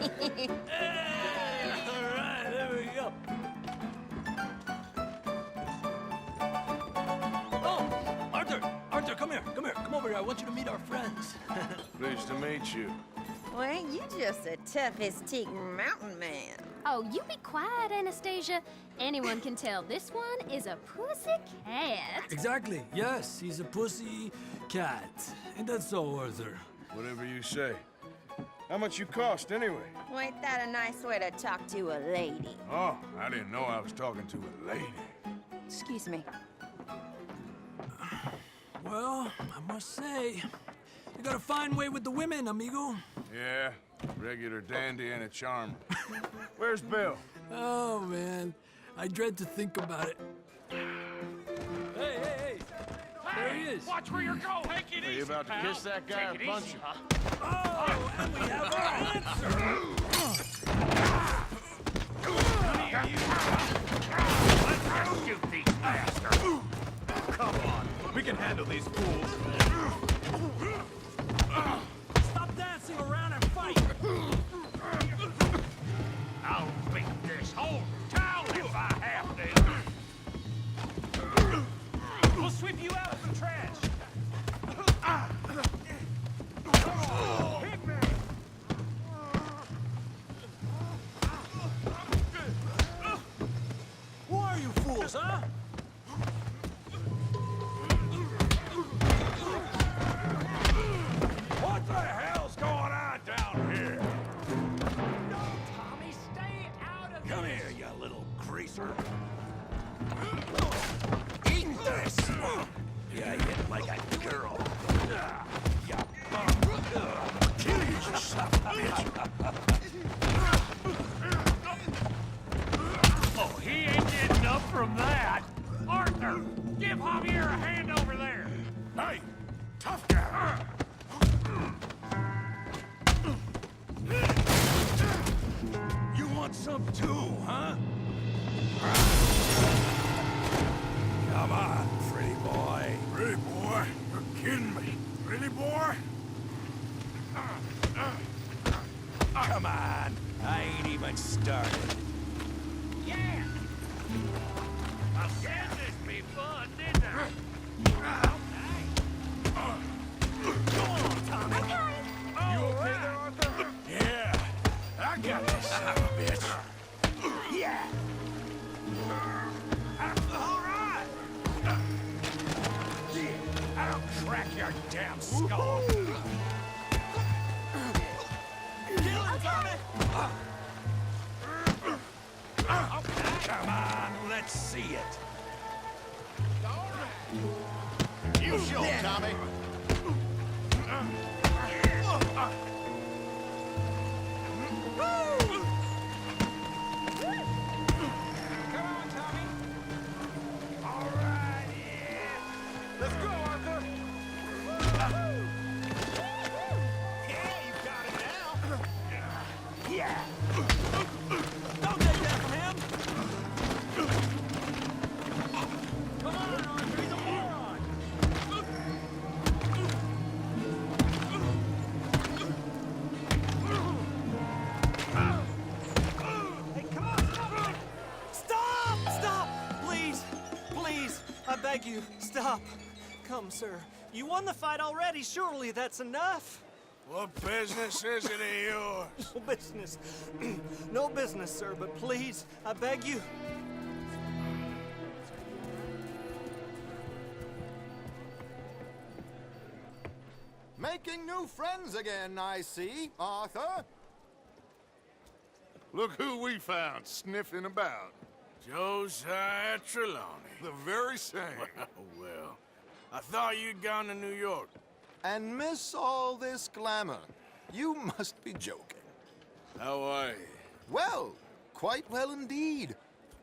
All right, there we go. Oh, Arthur, come here. Come over here. I want you to meet our friends. Pleased to meet you. Well, ain't you just a tough-as-teak mountain man? Oh, you be quiet, Anastasia. Anyone can tell this one is a pussy cat. Exactly. Yes, he's a pussy cat. Ain't that so, Arthur? Whatever you say. How much you cost, anyway? Well, ain't that a nice way to talk to a lady? Oh, I didn't know I was talking to a lady. Excuse me. Well, I must say, you got a fine way with the women, amigo. Yeah, regular dandy and a charmer. Where's Bill? Oh, man. I dread to think about it. Hey! There he is. Watch where you're going. Take it Are easy, you about to pal. kiss that guy Take or it punch easy, him? huh? Oh, and we have our answer. Let's just shoot these bastards. Come on, we can handle these fools. Stop dancing around and fight. I'll beat this whole town if I have to. We'll sweep you out of the trash. Hit me. Who are you fools, huh? What the hell's going on down here? No, Tommy, stay out of Come this. here, you little greaser. Eat this. Yeah, you hit like a girl. You bum. Kill you, you son of a bitch. Oh, he ain't getting up from that. Arthur, give Javier a hand over there. Hey, tough guy. You want some too, huh? Come on, pretty boy. Pretty boy, you're kidding me. Pretty boy? Come on. I ain't even started. Yeah. I said this be fun, didn't I? You okay there, Arthur? Yeah. I got this son of a bitch. Yeah. All right. I'll crack your damn skull. Kill him, Tommy. Come on, let's see it. You show 'em, Tommy. Come on, Tommy. All right, yeah. Let's go, Arthur. Yeah, you got it now. Yeah. Don't take that from him. Come on, Arthur, he's a moron. Hey, come on, stop! Stop! Please, I beg you, stop. Come, sir. You won the fight already. Surely that's enough. What business is it of yours? No business. No business, sir, but please, I beg you. Making new friends again, I see, Arthur. Look who we found sniffing about. Josiah Trelawney. The very same. Well, I thought you'd gone to New York. And miss all this glamour. You must be joking. How are you? Well, quite well indeed.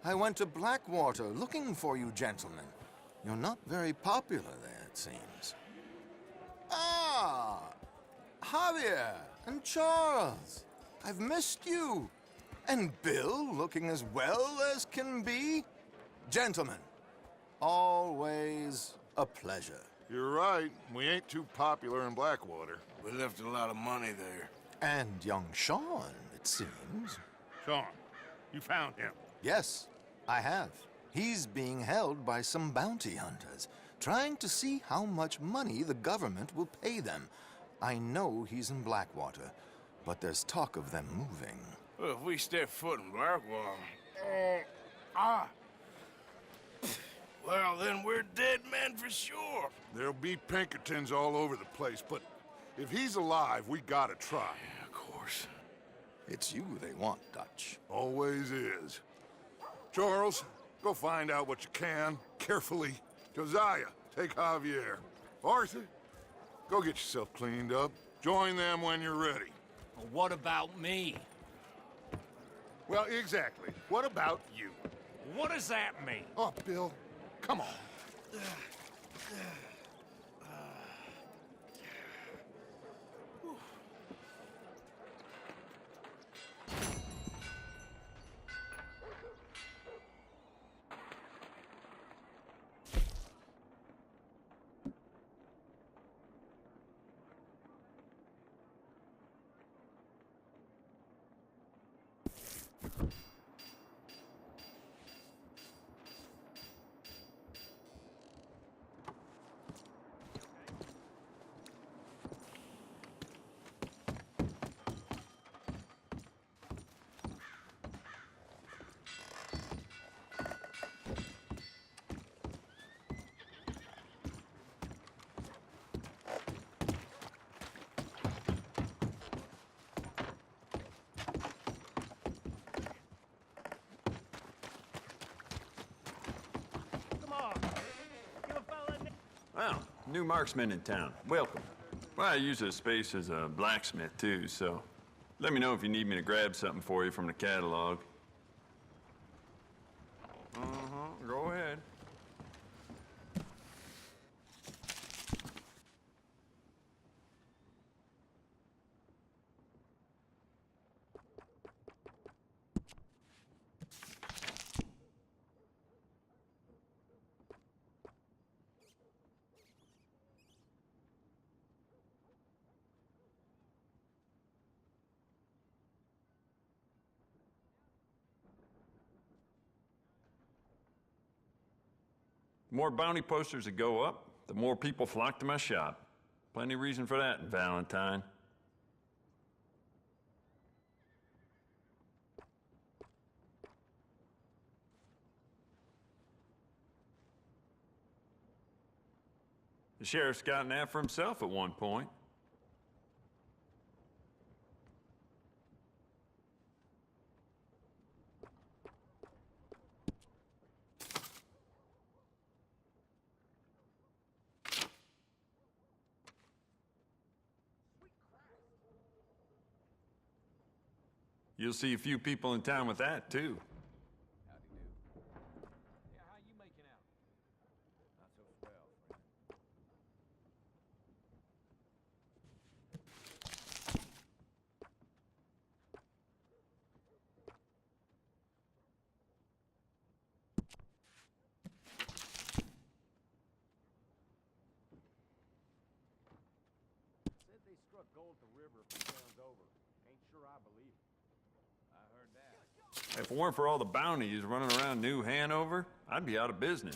I went to Blackwater looking for you gentlemen. You're not very popular there, it seems. Ah! Javier and Charles. I've missed you. And Bill looking as well as can be. Gentlemen, always a pleasure. You're right. We ain't too popular in Blackwater. We left a lot of money there. And young Sean, it it seems. Sean, you found him. Yes, I have. He's being held by some bounty hunters, trying to see how much money the government will pay them. I know he's in Blackwater, but there's talk of them moving. Well, if we step foot in Blackwater... Well, then we're dead men for sure. There'll be Pinkertons all over the place, but if he's alive, we gotta try. Yeah, of course. It's you they want, Dutch. Always is. Charles, go find out what you can, carefully. Josiah, take Javier. Arthur, go get yourself cleaned up. Join them when you're ready. Well, what about me? Well, exactly. What about you? What does that mean? Oh, Bill, come on. Well, new marksman in town. Welcome. Well, I use this space as a blacksmith, too, so let me know if you need me to grab something for you from the catalog. Go ahead. The more bounty posters that go up, the more people flock to my shop. Plenty of reason for that in Valentine. The sheriff's gotten that for himself at one point. You'll see a few people in town with that, too. Howdy do. Yeah, how you making out? Not so swell, friend. Said they struck gold at the river a few towns over. Ain't sure I believe it. I heard that. If it weren't for all the bounties running around New Hanover, I'd be out of business.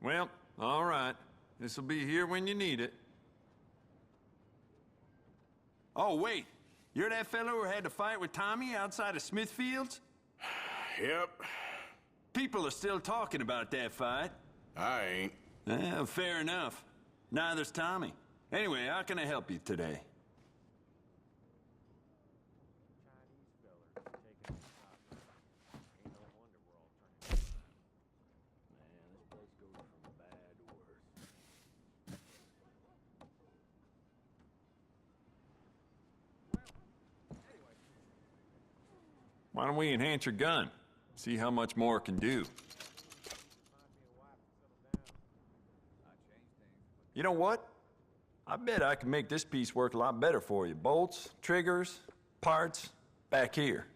Well, all right. This'll be here when you need it. Oh, wait. You're that fellow who had to fight with Tommy outside of Smithfield's? Yep, People are still talking about that fight. I ain't. Fair enough. Neither's Tommy. Anyway, how can I help you today? Chinese fellers taking the top. Ain't no wonder we're all turning. Man, this place goes from bad to worse. Why don't we enhance your gun? See how much more it can do. You know what? I bet I can make this piece work a lot better for you. Bolts, triggers, parts, back here.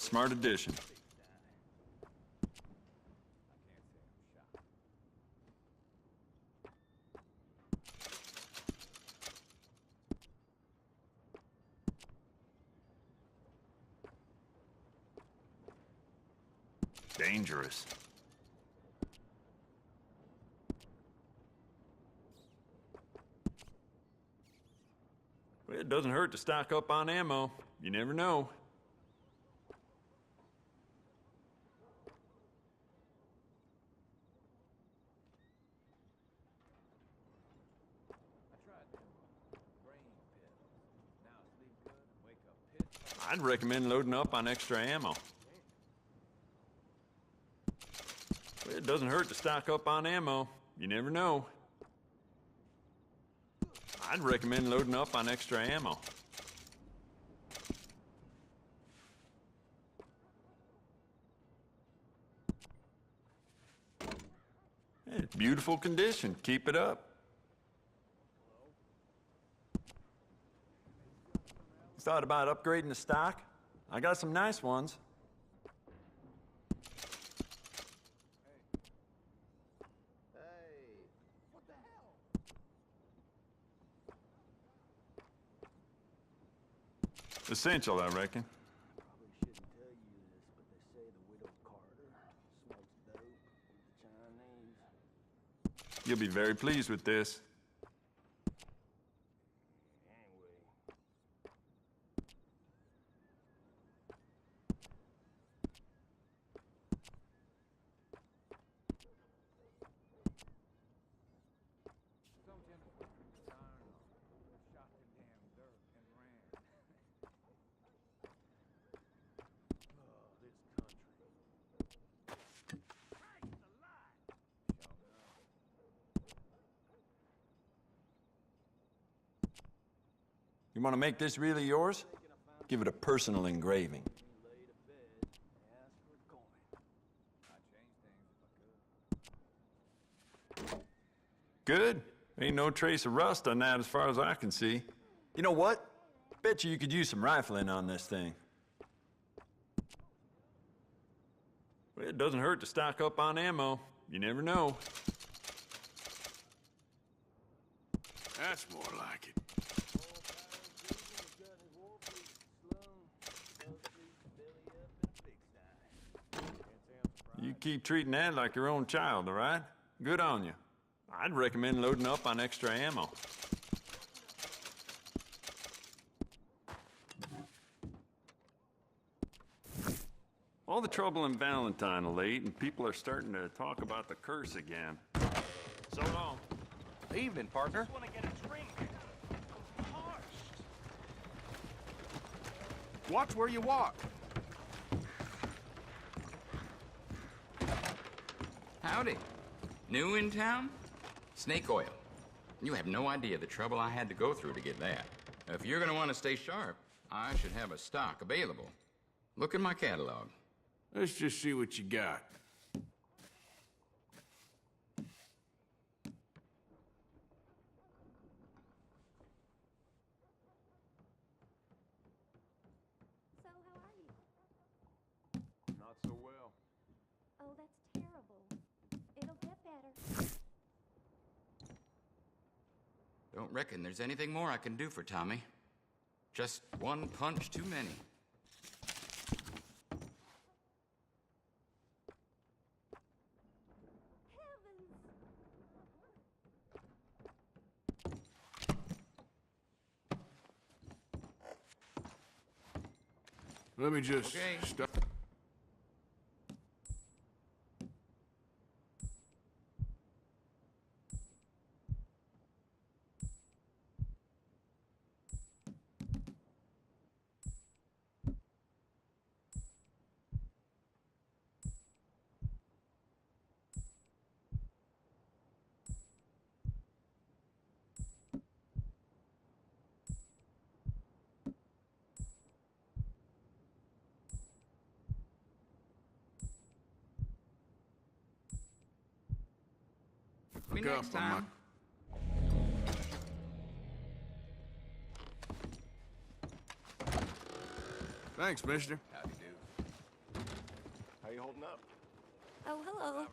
Smart addition. Dangerous. Well, it doesn't hurt to stock up on ammo. You never know. I'd recommend loading up on extra ammo. Well, it doesn't hurt to stock up on ammo. You never know. I'd recommend loading up on extra ammo. It's beautiful condition. Keep it up. Thought about upgrading the stock? I got some nice ones. Essential, I reckon. Probably shouldn't tell you this, but they say the widow Carter smokes dope with the Chinese. You'll be very pleased with this. You want to make this really yours? Give it a personal engraving. Good. Ain't no trace of rust on that as far as I can see. You know what? Bet you could use some rifling on this thing. Well, it doesn't hurt to stock up on ammo. You never know. That's more like it. You keep treating that like your own child, all right? Good on you. I'd recommend loading up on extra ammo. All the trouble in Valentine of late, and people are starting to talk about the curse again. So long. Evening, partner. Want to get a drink? Watch where you walk. Howdy. New in town? Snake oil. You have no idea the trouble I had to go through to get that. If you're gonna want to stay sharp, I should have a stock available. Look in my catalog. Let's just see what you got. So, how are you? Not so well. Oh, that's terrible. It'll get better. Don't reckon there's anything more I can do for Tommy. Just one punch too many. Let me just Okay. stop. Me Look next up on my- time. Thanks, mister. Howdy do. How you holding up? Oh, hello. I reckon.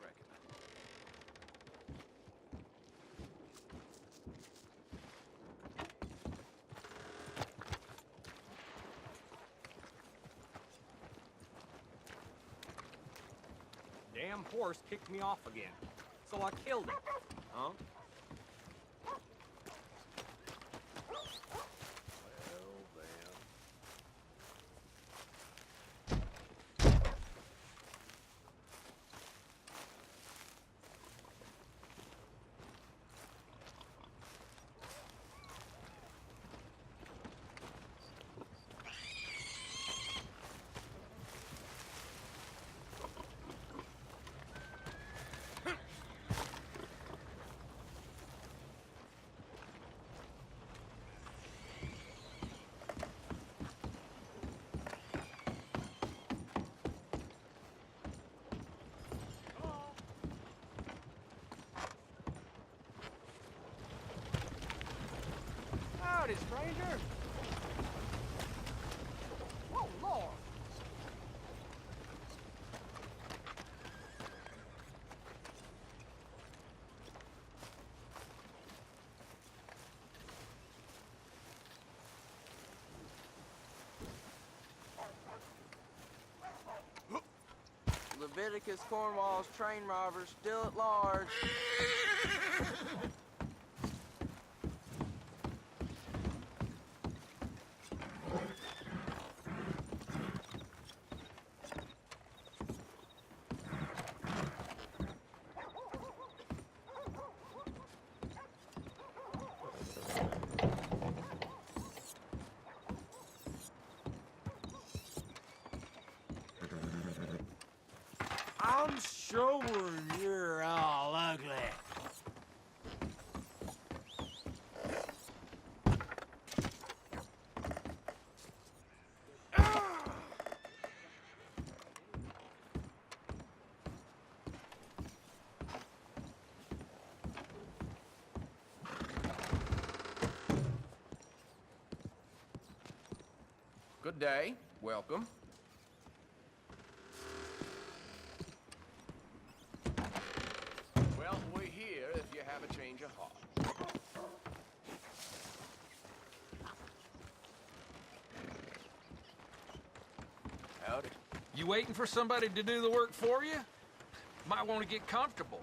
Damn horse kicked me off again, so I killed him. Huh? Well, then. Howdy, stranger. Oh, Lord. Leviticus Cornwall's train robbers still at large. I'm sure you're all ugly. Good day. Welcome. Well, we're here if you have a change of heart. Howdy. You waiting for somebody to do the work for you? Might want to get comfortable.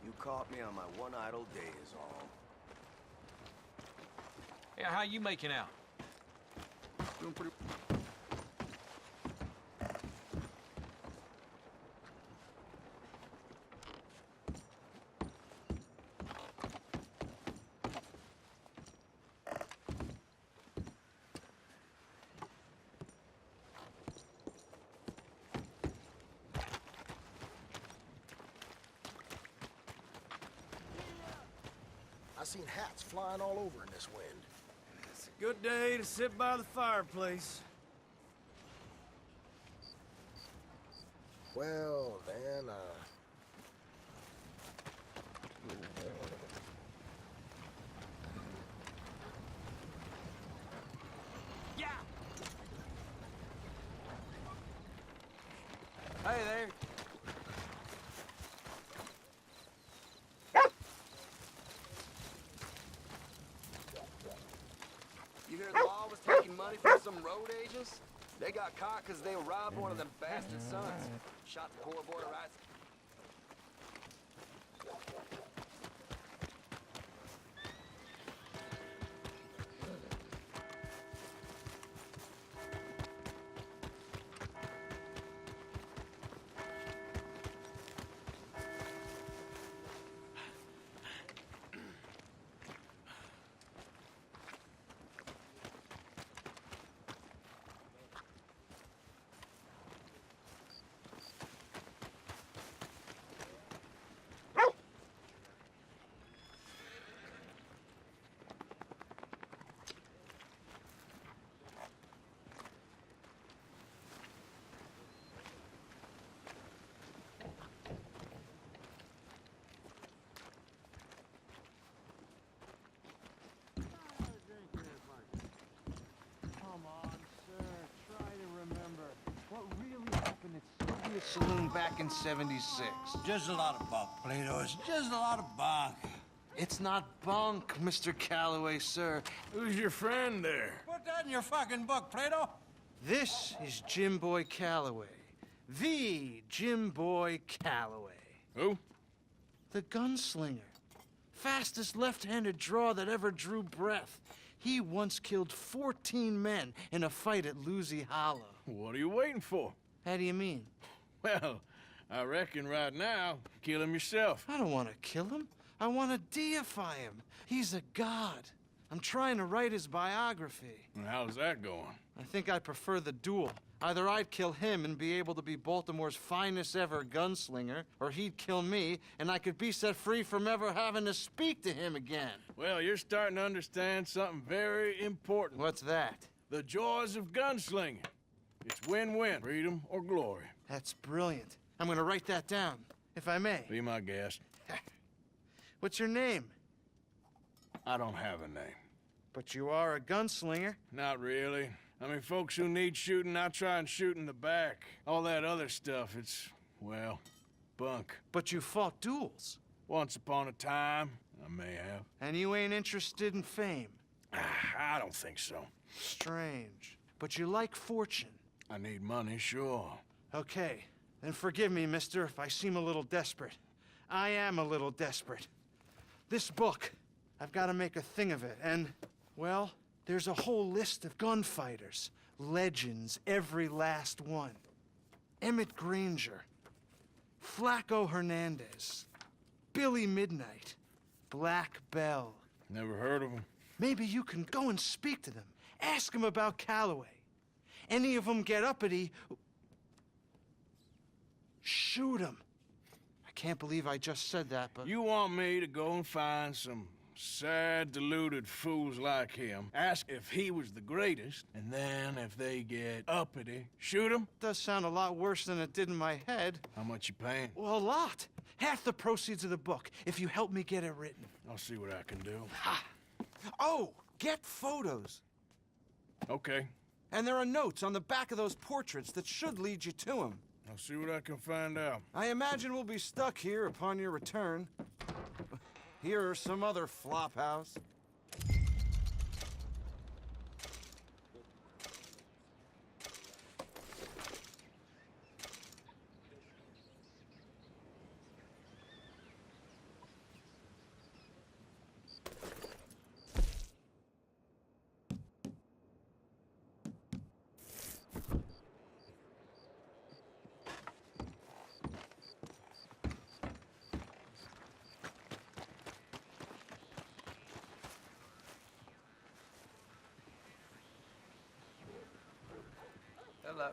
You caught me on my one idle day is all. Yeah, how you making out? Doing pretty. I seen hats flying all over in this wind. It's a good day to sit by the fireplace. Well, then, Yeah. Hey there. You hear the law was taking money from some road agents? They got caught because they robbed one of them bastard sons. Shot the poor boy right. saloon back in '76. Just a lot of bunk, Plato. It's just a lot of bunk. It's not bunk, Mr. Calloway, sir. Who's your friend there? Put that in your fucking book, Plato. This is Jim Boy Calloway. The Jim Boy Calloway. Who? The gunslinger. Fastest left-handed draw that ever drew breath. He once killed 14 men in a fight at Lucy Hollow. What are you waiting for? How do you mean? Well, I reckon right now, kill him yourself. I don't want to kill him. I want to deify him. He's a god. I'm trying to write his biography. And how's that going? I think I prefer the duel. Either I'd kill him and be able to be Baltimore's finest ever gunslinger, or he'd kill me and I could be set free from ever having to speak to him again. Well, you're starting to understand something very important. What's that? The joys of gunslinging. It's win-win, freedom or glory. That's brilliant. I'm gonna write that down, if I may. Be my guest. What's your name? I don't have a name. But you are a gunslinger. Not really. I mean, folks who need shooting, I try and shoot in the back. All that other stuff, it's, well, bunk. But you fought duels. Once upon a time, I may have. And you ain't interested in fame. I don't think so. Strange. But you like fortune. I need money, sure. Okay, then forgive me, mister, if I seem a little desperate. I am a little desperate. This book, I've got to make a thing of it, and, well, there's a whole list of gunfighters. Legends, every last one. Emmett Granger, Flaco Hernandez, Billy Midnight, Black Bell. Never heard of them. Maybe you can go and speak to them. Ask them about Calloway. Any of them get uppity, shoot them. I can't believe I just said that, but... You want me to go and find some sad, deluded fools like him, ask if he was the greatest, and then if they get uppity, shoot him? Does sound a lot worse than it did in my head. How much you paying? Well, a lot. Half the proceeds of the book, if you help me get it written. I'll see what I can do. Ha! Oh, get photos. Okay. And there are notes on the back of those portraits that should lead you to him. I'll see what I can find out. I imagine we'll be stuck here upon your return. Here or some other flophouse. Hello.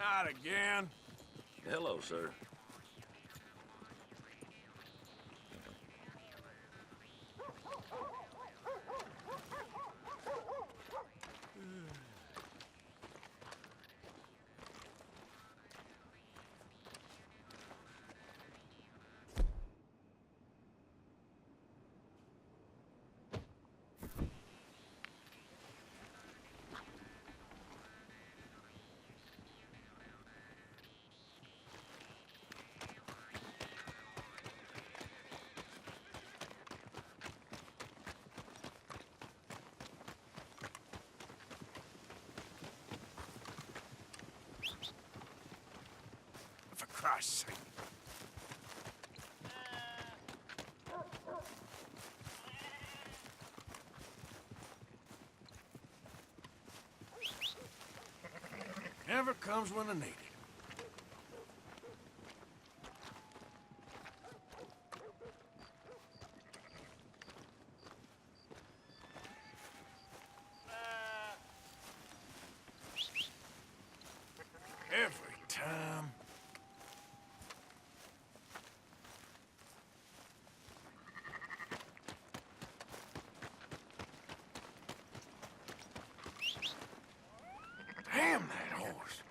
Not again. Hello, sir. Christ's sake. Never comes when I need it. Every time. Damn that horse.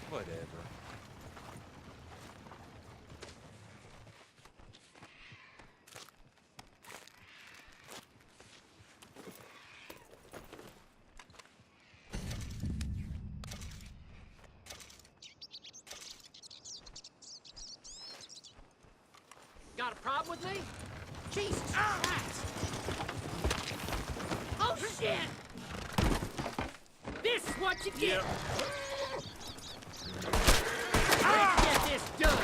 Whatever. got a problem with me? Jesus Christ! Oh, shit! This is what you get! Let's get this done!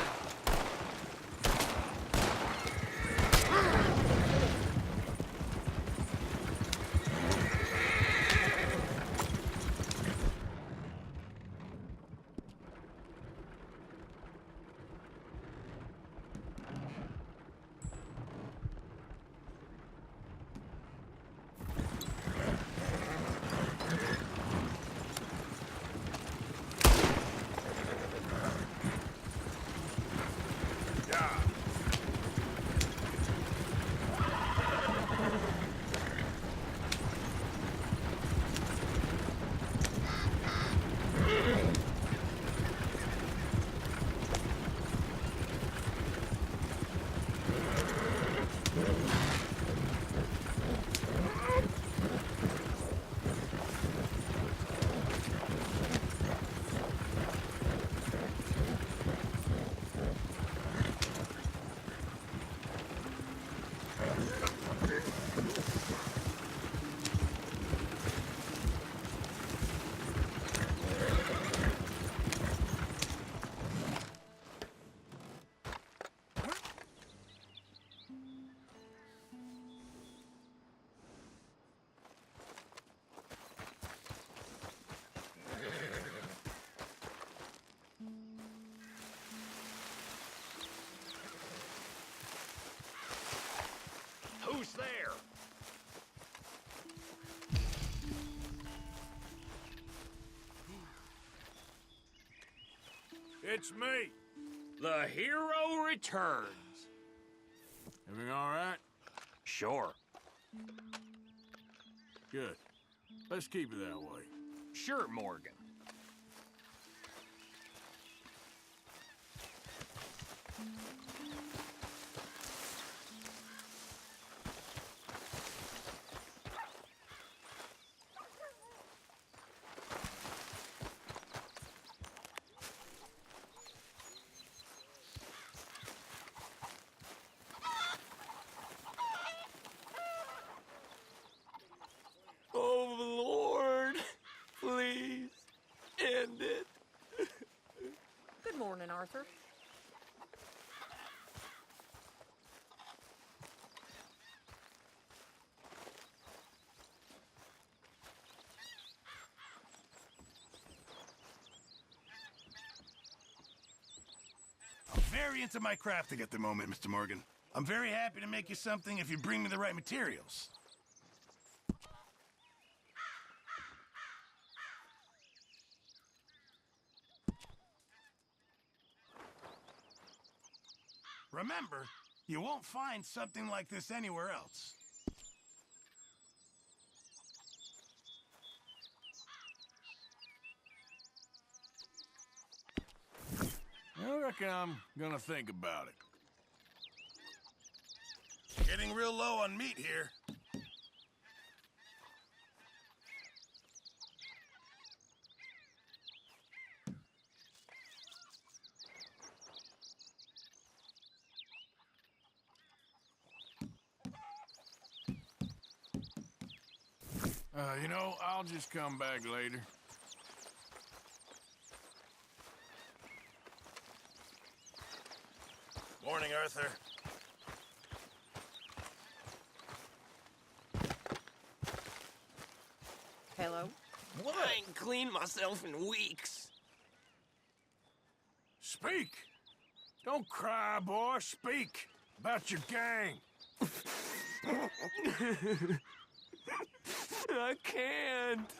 Who's there? It's me. The hero returns. Everything all right? Sure. Good. Let's keep it that way. Sure, Morgan. Oh, Lord. Please. End it. Good morning, Arthur. I'm very into my crafting at the moment, Mr. Morgan. I'm very happy to make you something if you bring me the right materials. Remember, you won't find something like this anywhere else. I reckon I'm gonna think about it. Getting real low on meat here. You know, I'll just come back later. Morning, Arthur. Hello? What? I ain't cleaned myself in weeks. Speak! Don't cry, boy. Speak about your gang. I can't.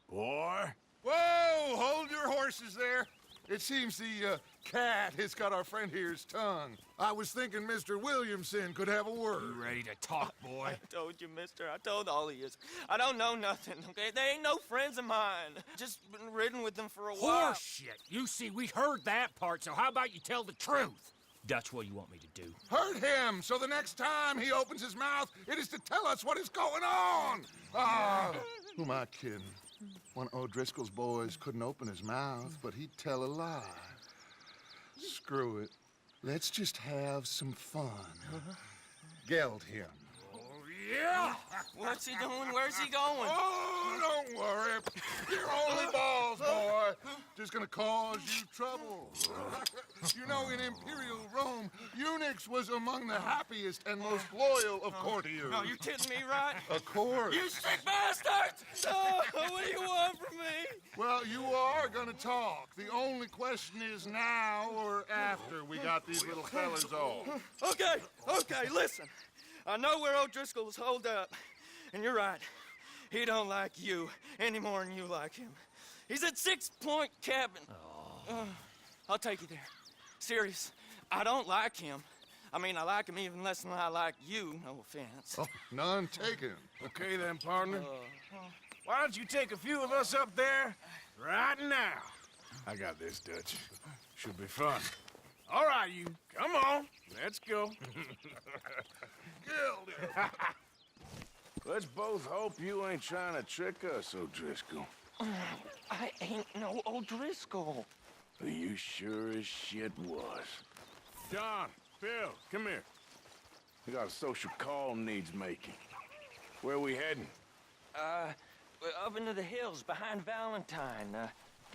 Boy. Whoa! Hold your horses there. It seems the cat has got our friend here's tongue. I was thinking Mr. Williamson could have a word. You ready to talk, boy? I told you, mister. I told all of you. I don't know nothing, okay? They ain't no friends of mine. Just been ridden with them for a while. Horseshit. You see, we heard that part, so how about you tell the truth? That's what you want me to do. Hurt him, so the next time he opens his mouth, it is to tell us what is going on. Ah, who am I kidding? One of O'Driscoll's boys couldn't open his mouth, but he'd tell a lie. Screw it. Let's just have some fun. Geld him. Yeah! What's he doing? Where's he going? Oh, don't worry. You're only balls, boy. Just gonna cause you trouble. You know, in Imperial Rome, eunuchs was among the happiest and most loyal of courtiers. No, you kidding me, right? Of course. You sick bastards! Oh, what do you want from me? Well, you are gonna talk. The only question is now or after we got these little fellas off. Okay, listen. I know where O'Driscoll's holed up, and you're right. He don't like you any more than you like him. He's at 6 Point Cabin. I'll take you there. Serious, I don't like him. I mean, I like him even less than I like you, no offense. Oh, none taken. Okay then, partner. Why don't you take a few of us up there right now? I got this, Dutch. Should be fun. All right, you. Come on. Let's go. Let's both hope you ain't trying to trick us, O'Driscoll. I ain't no O'Driscoll. You sure as shit was. John, Phil, come here. We got a social call needs making. Where we heading? Up into the hills behind Valentine.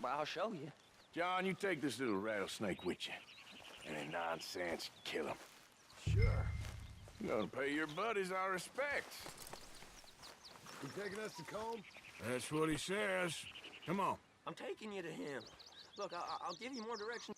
Well, I'll show you. John, you take this little rattlesnake with you. Any nonsense, kill him. Sure. You're gonna pay your buddies our respects. You taking us to Combe? That's what he says. Come on. I'm taking you to him. Look, I'll give you more direction.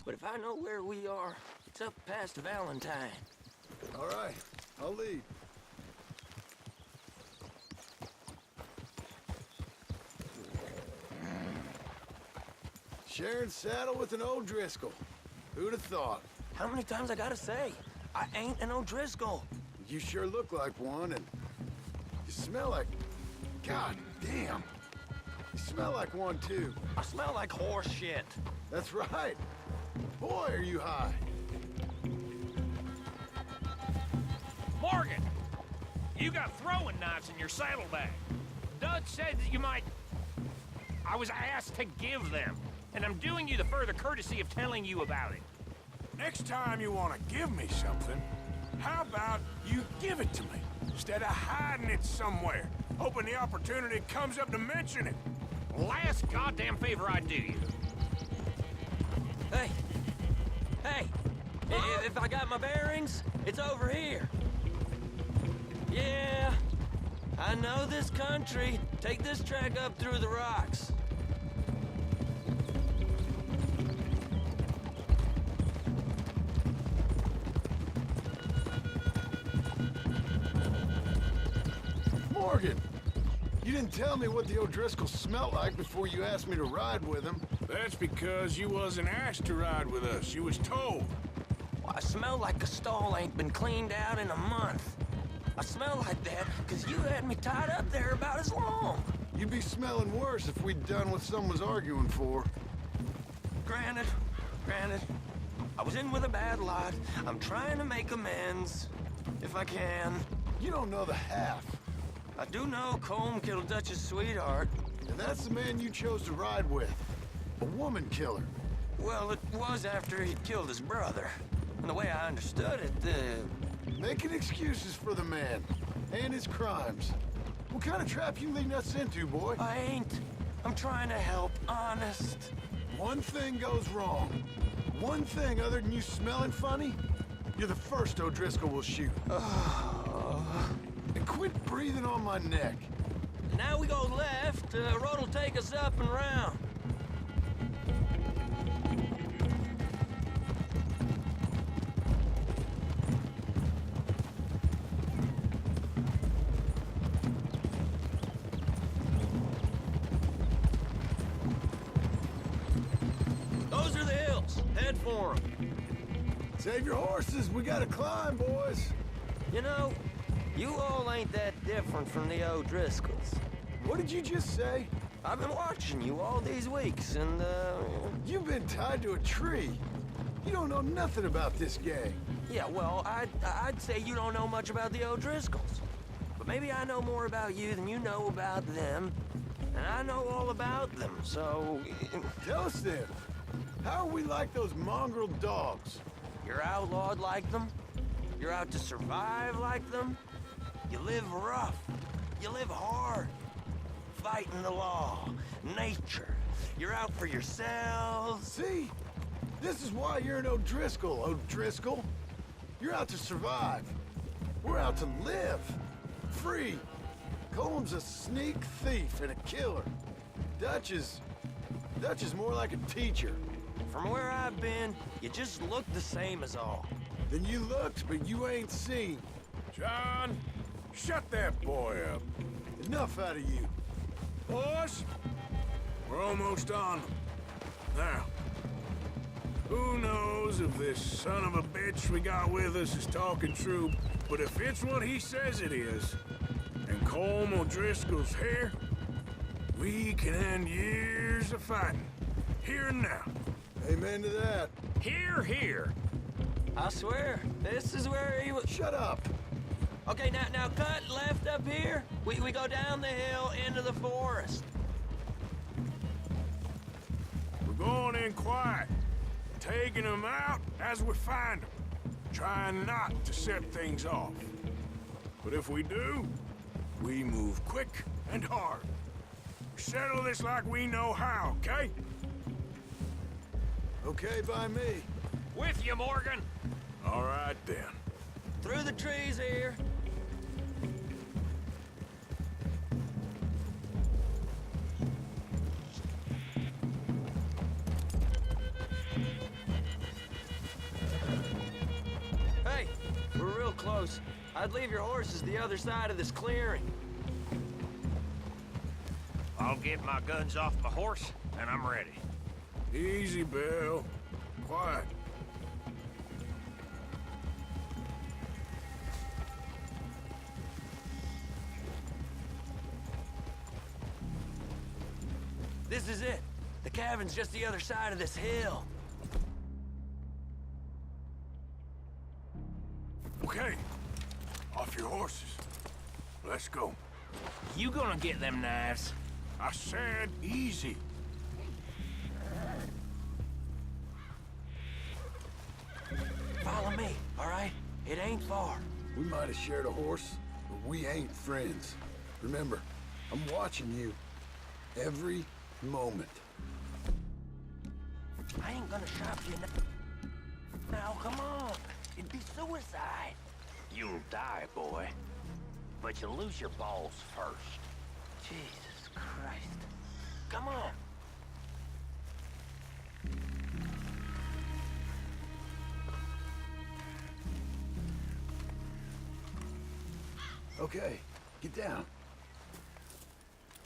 But if I know where we are, it's up past Valentine. All right, I'll lead. Sharing saddle with an O'Driscoll. Who'd have thought? How many times I gotta say? I ain't an O'Driscoll. You sure look like one, and you smell like... God damn. You smell like one, too. I smell like horse shit. That's right. Boy, are you high. Morgan! You got throwing knives in your saddlebag. Dutch said that you might... I was asked to give them, and I'm doing you the further courtesy of telling you about it. Next time you want to give me something, how about you give it to me, instead of hiding it somewhere, hoping the opportunity comes up to mention it? Last goddamn favor I do you. Hey! Hey! If I got my bearings, it's over here. Yeah, I know this country. Take this track up through the rocks. Morgan! You didn't tell me what the O'Driscoll smelled like before you asked me to ride with him. That's because you wasn't asked to ride with us. You was told. Well, I smell like a stall ain't been cleaned out in a month. I smell like that because you had me tied up there about as long. You'd be smelling worse if we'd done what someone's arguing for. Granted. I was in with a bad lot. I'm trying to make amends, if I can. You don't know the half. I do know Colm killed Dutch's sweetheart. And that's the man you chose to ride with. A woman killer. Well, it was after he'd killed his brother. And the way I understood it, Making excuses for the man. And his crimes. What kind of trap you leading us into, boy? I ain't. I'm trying to help, honest. One thing goes wrong. One thing other than you smelling funny, you're the first O'Driscoll will shoot. And quit breathing on my neck. Now we go left. Road'll take us up and round. for him. Save your horses. We gotta climb, boys. You know, you all ain't that different from the O'Driscolls. What did you just say? I've been watching you all these weeks, and, You've been tied to a tree. You don't know nothing about this gang. Yeah, well, I'd say you don't know much about the O'Driscolls. But maybe I know more about you than you know about them. And I know all about them, so... Tell us then. How are we like those mongrel dogs? You're outlawed like them. You're out to survive like them. You live rough. You live hard. Fighting the law, nature. You're out for yourselves. See? This is why you're an O'Driscoll, O'Driscoll. You're out to survive. We're out to live. Free. Colm's a sneak thief and a killer. Dutch is more like a teacher. From where I've been, you just look the same as all. Then you looked, but you ain't seen. John, shut that boy up. Enough out of you. Boys, we're almost on them. Now, who knows if this son of a bitch we got with us is talking true, but if it's what he says it is, and Colm O'Driscoll's here, we can end years of fighting, here and now. Amen to that. Here, here. I swear, this is where he was... Shut up. Okay, now cut left up here. We go down the hill into the forest. We're going in quiet, taking them out as we find them, trying not to set things off. But if we do, we move quick and hard. We settle this like we know how, okay? Okay by me. With you, Morgan. All right, then. Through the trees here. Hey, we're real close. I'd leave your horses the other side of this clearing. I'll get my guns off my horse, and I'm ready. Easy, Bill. Quiet. This is it. The cabin's just the other side of this hill. Okay. Off your horses. Let's go. You gonna get them knives? I said easy. Follow me, all right? It ain't far. We might have shared a horse, but we ain't friends. Remember, I'm watching you. Every moment. I ain't gonna shop you now, come on. It'd be suicide. You'll die, boy. But you'll lose your balls first. Jesus Christ. Come on. Okay, get down.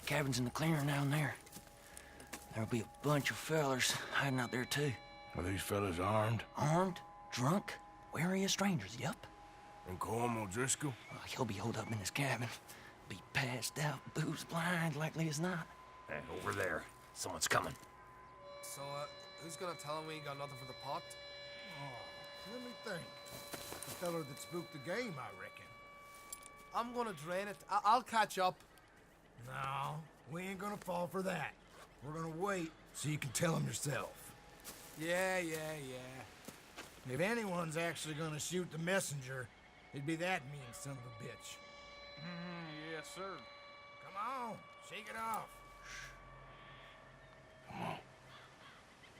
Cabin's in the clearing down there. There'll be a bunch of fellers hiding out there, too. Are these fellas armed? Armed, drunk, wary of strangers, yup. And Colm O'Driscoll? He'll be holed up in his cabin. Be passed out, booze blind, likely as not. Hey, over there. Someone's coming. So, who's gonna tell him we ain't got nothing for the pot? Oh, let me think. The feller that spooked the game, I reckon. I'm gonna drain it. I'll catch up. No, we ain't gonna fall for that. We're gonna wait so you can tell him yourself. Yeah. If anyone's actually gonna shoot the messenger, it'd be that mean son of a bitch. Yes, sir. Come on, shake it off. Come on.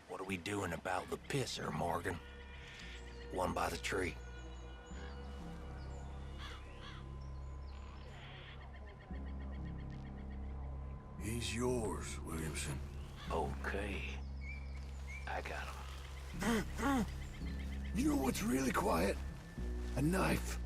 What are we doing about the pisser, Morgan? One by the tree. He's yours, Williamson. Okay. I got him. You know what's really quiet? A knife.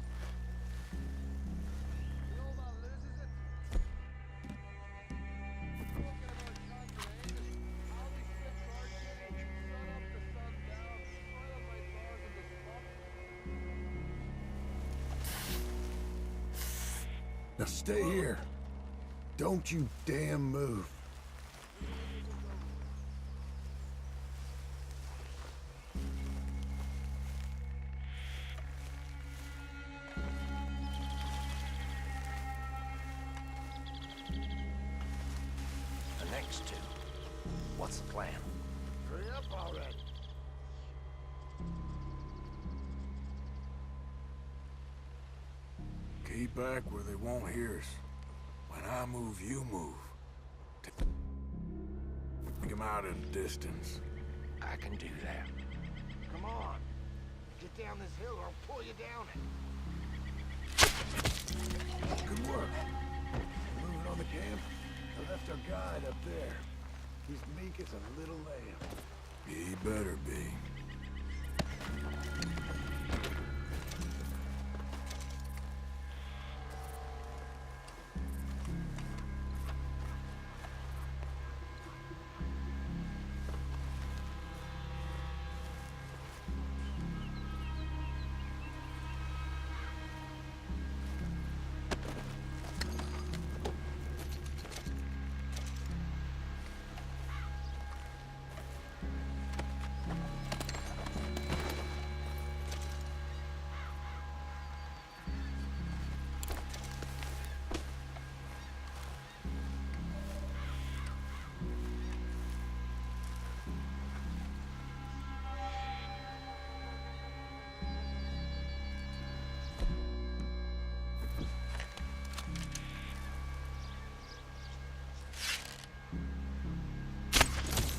Now stay here. Don't you damn move. The next two. What's the plan? Hurry up already. Keep back where they won't hear us. When I move, you move. Take him out at a distance. I can do that. Come on. Get down this hill or I'll pull you down it. Good work. Moving on the camp. I left our guide up there. He's meek as a little lamb. He better be.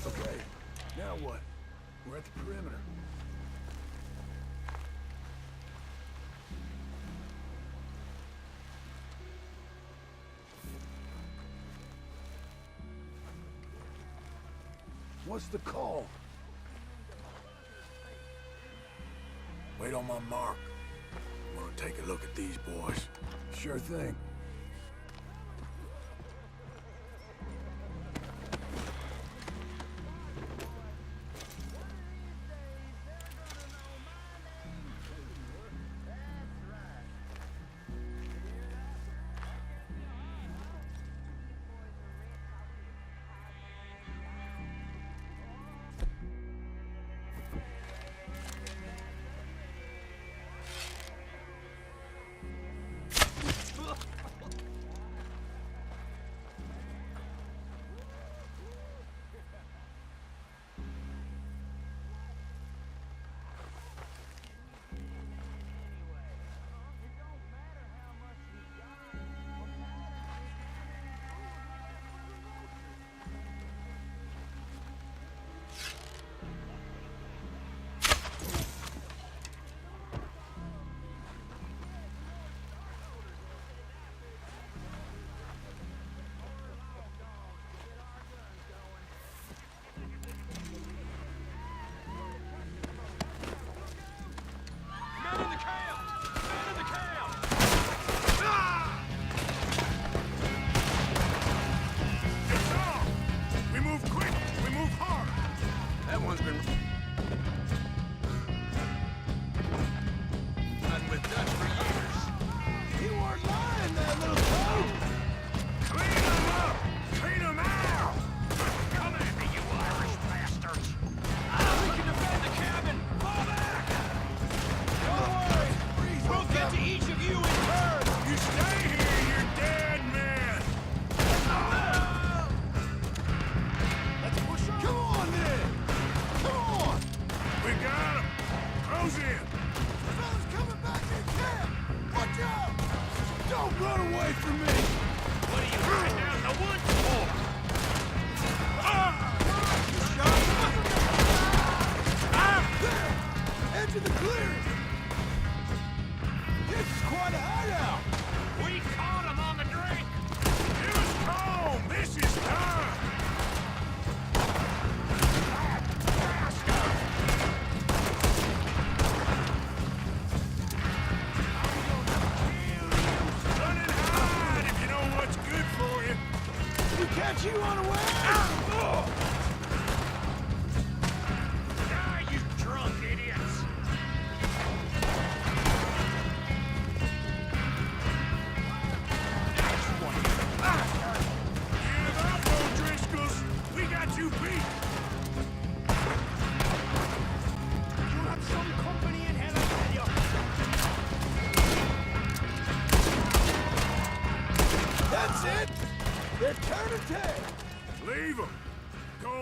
Okay, now what? We're at the perimeter. What's the call? Wait on my mark. I'm gonna take a look at these boys. Sure thing.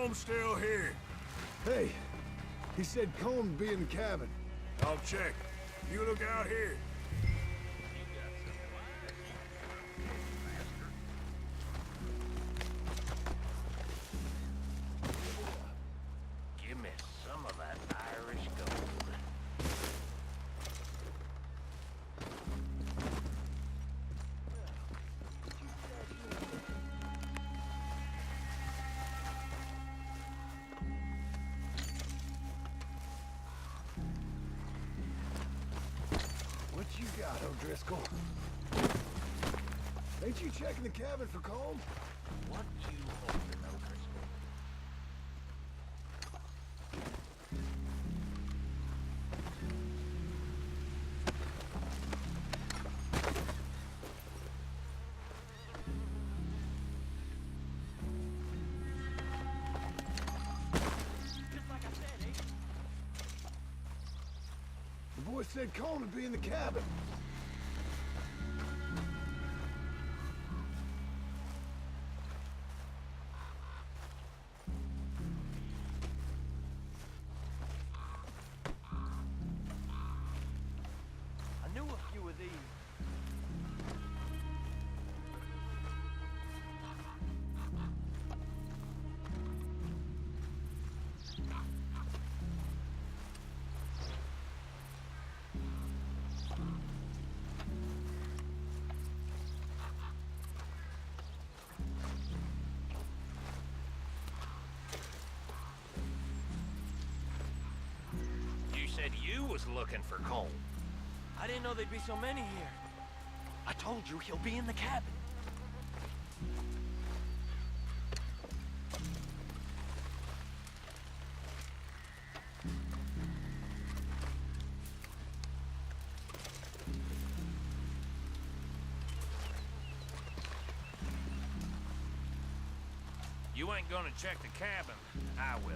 Colm still here? Hey, he said Colm would be in the cabin. I'll check. You look out here. Give me some of that Irish gold. What you got, O'Driscoll? Ain't you checking the cabin for Colm? What you holding, O'Driscoll? The boy said Colm would be in the cabin. I knew a few of these. You said you was looking for Colm. I didn't know there'd be so many here. I told you he'll be in the cabin. You ain't gonna check the cabin. I will.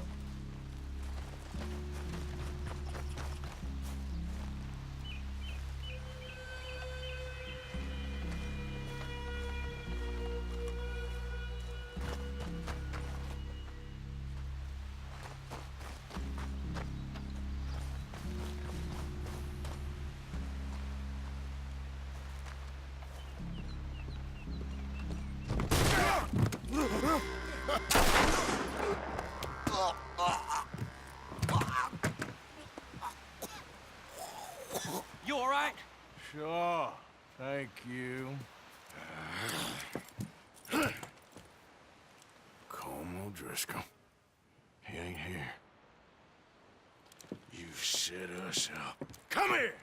You all right? Sure. Thank you. Colm O'Driscoll. He ain't here. You set us up. Come here!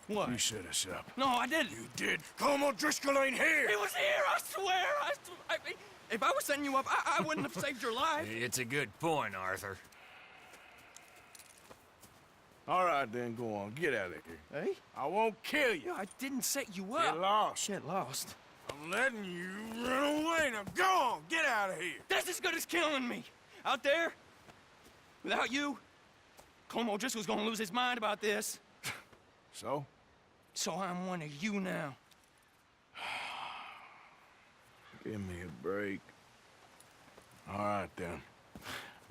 What? You set us up. No, I didn't. You did. Colm O'Driscoll ain't here! He was here, I swear. If I was setting you up, I wouldn't have saved your life. It's a good point, Arthur. All right, then, go on. Get out of here. Hey? I won't kill you. I didn't set you up. Get lost. Get lost. I'm letting you run away. Now go on. Get out of here. That's as good as killing me. Out there, without you, Colm O'Driscoll's gonna lose his mind about this. So? So I'm one of you now. Give me a break. All right, then.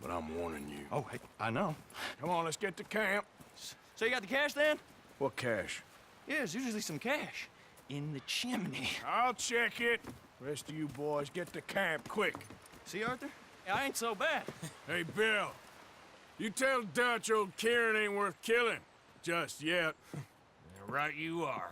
But I'm warning you. Oh, hey, I know. Come on, let's get to camp. So you got the cash then? What cash? Yeah, there's usually some cash in the chimney. I'll check it. Rest of you boys, get to camp quick. See, Arthur? I ain't so bad. Hey, Bill. You tell Dutch old Kieran ain't worth killing. Just yet. Right you are.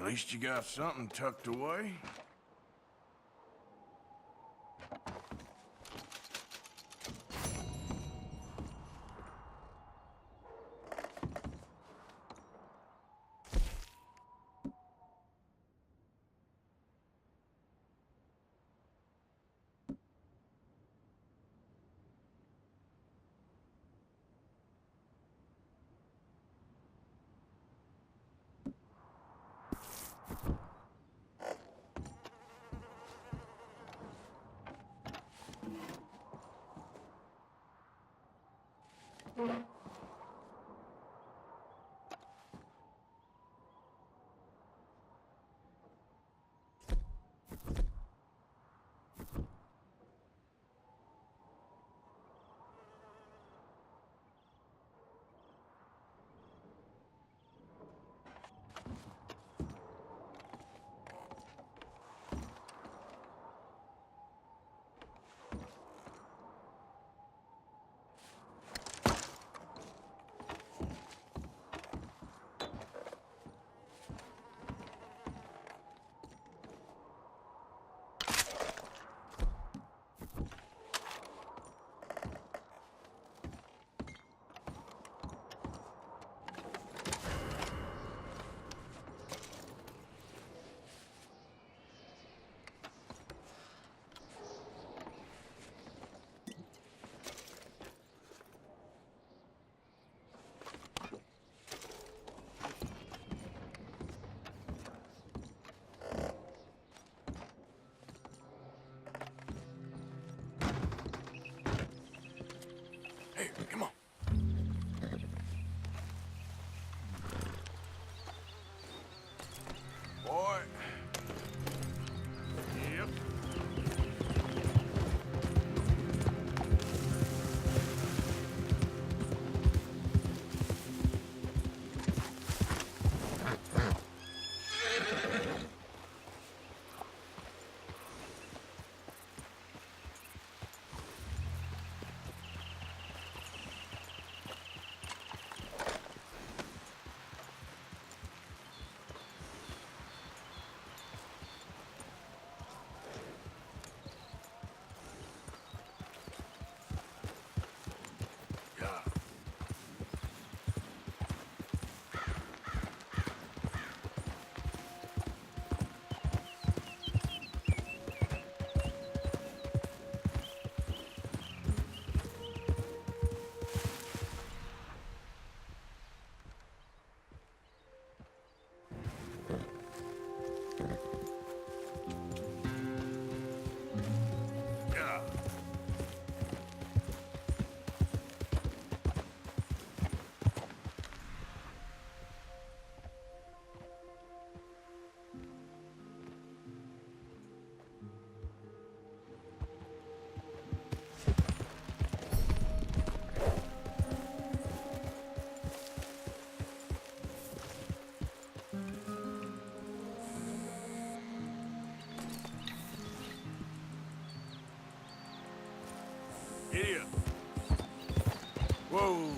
At least you got something tucked away. Giddy up. Whoa.